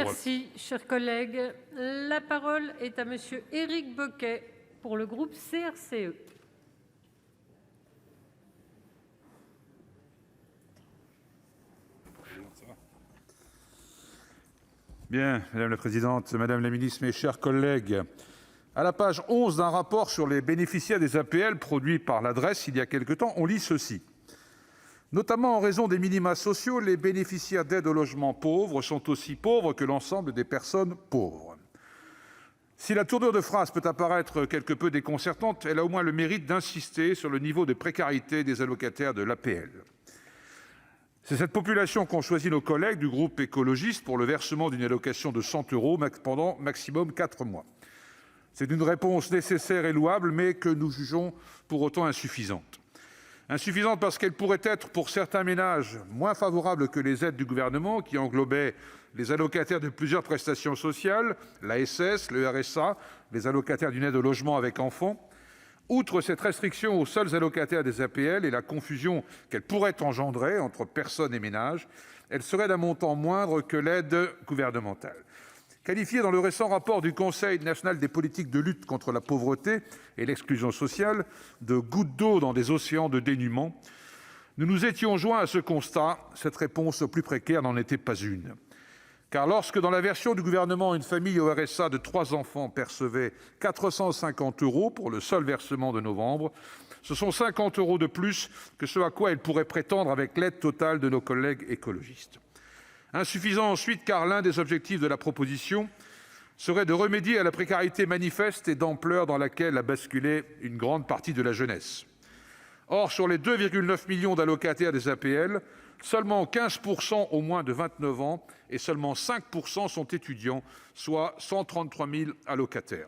Merci, cher collègue. La parole est à monsieur Éric Bocquet pour le groupe CRCE. Bien, madame la présidente, madame la ministre, mes chers collègues, à la page 11 d'un rapport sur les bénéficiaires des APL produit par l'adresse il y a quelque temps, on lit ceci. Notamment en raison des minima sociaux, les bénéficiaires d'aide au logement pauvres sont aussi pauvres que l'ensemble des personnes pauvres. Si la tournure de phrase peut apparaître quelque peu déconcertante, elle a au moins le mérite d'insister sur le niveau de précarité des allocataires de l'APL. C'est cette population qu'ont choisi nos collègues du groupe écologiste pour le versement d'une allocation de 100 € pendant maximum 4 mois. C'est une réponse nécessaire et louable, mais que nous jugeons pour autant insuffisante. Insuffisante parce qu'elle pourrait être, pour certains ménages, moins favorable que les aides du gouvernement qui englobaient les allocataires de plusieurs prestations sociales, l'ASS, le RSA, les allocataires d'une aide au logement avec enfants. Outre cette restriction aux seuls allocataires des APL et la confusion qu'elle pourrait engendrer entre personnes et ménages, elle serait d'un montant moindre que l'aide gouvernementale. Qualifiée dans le récent rapport du Conseil national des politiques de lutte contre la pauvreté et l'exclusion sociale de « goutte d'eau dans des océans de dénuement », nous nous étions joints à ce constat. Cette réponse aux plus précaires n'en était pas une. Car lorsque, dans la version du gouvernement, une famille au RSA de 3 enfants percevait 450 € pour le seul versement de novembre, ce sont 50 € de plus que ce à quoi elle pourrait prétendre avec l'aide totale de nos collègues écologistes. Insuffisant ensuite, car l'un des objectifs de la proposition serait de remédier à la précarité manifeste et d'ampleur dans laquelle a basculé une grande partie de la jeunesse. Or, sur les 2,9 millions d'allocataires des APL, seulement 15 % ont moins de 29 ans et seulement 5 % sont étudiants, soit 133 000 allocataires.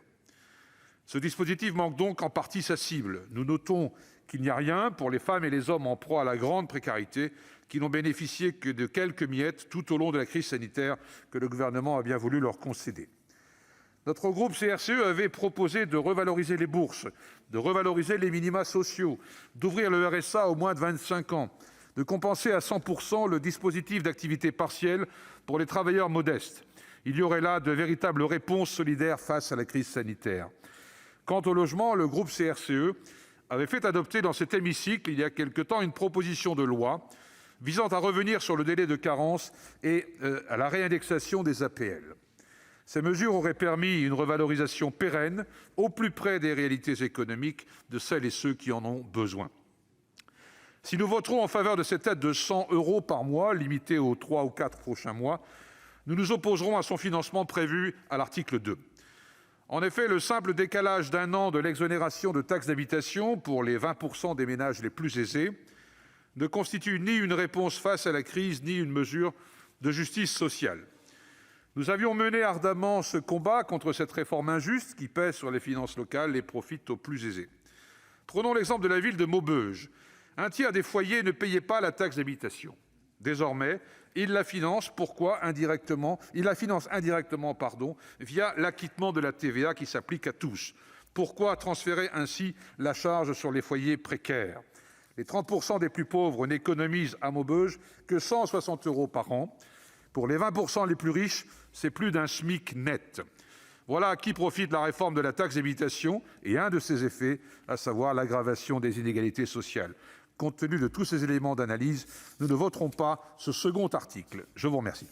Ce dispositif manque donc en partie sa cible. Nous notons qu'il n'y a rien pour les femmes et les hommes en proie à la grande précarité, qui n'ont bénéficié que de quelques miettes tout au long de la crise sanitaire que le gouvernement a bien voulu leur concéder. Notre groupe CRCE avait proposé de revaloriser les bourses, de revaloriser les minima sociaux, d'ouvrir le RSA aux moins de 25 ans, de compenser à 100 % le dispositif d'activité partielle pour les travailleurs modestes. Il y aurait là de véritables réponses solidaires face à la crise sanitaire. Quant au logement, le groupe CRCE avait fait adopter dans cet hémicycle, il y a quelque temps, une proposition de loi visant à revenir sur le délai de carence et à la réindexation des APL. Ces mesures auraient permis une revalorisation pérenne, au plus près des réalités économiques de celles et ceux qui en ont besoin. Si nous voterons en faveur de cette aide de 100 € par mois, limitée aux 3 ou 4 prochains mois, nous nous opposerons à son financement prévu à l'article 2. En effet, le simple décalage d'1 an de l'exonération de taxe d'habitation pour les 20 % des ménages les plus aisés ne constitue ni une réponse face à la crise, ni une mesure de justice sociale. Nous avions mené ardemment ce combat contre cette réforme injuste qui pèse sur les finances locales et profite aux plus aisés. Prenons l'exemple de la ville de Maubeuge. Un tiers des foyers ne payaient pas la taxe d'habitation. Désormais, ils la financent. Pourquoi indirectement ? Ils la financent indirectement, via l'acquittement de la TVA qui s'applique à tous. Pourquoi transférer ainsi la charge sur les foyers précaires ? Les 30 % des plus pauvres n'économisent à Maubeuge que 160 € par an. Pour les 20 % les plus riches, c'est plus d'un SMIC net. Voilà à qui profite la réforme de la taxe d'habitation et un de ses effets, à savoir l'aggravation des inégalités sociales. Compte tenu de tous ces éléments d'analyse, nous ne voterons pas ce second article. Je vous remercie.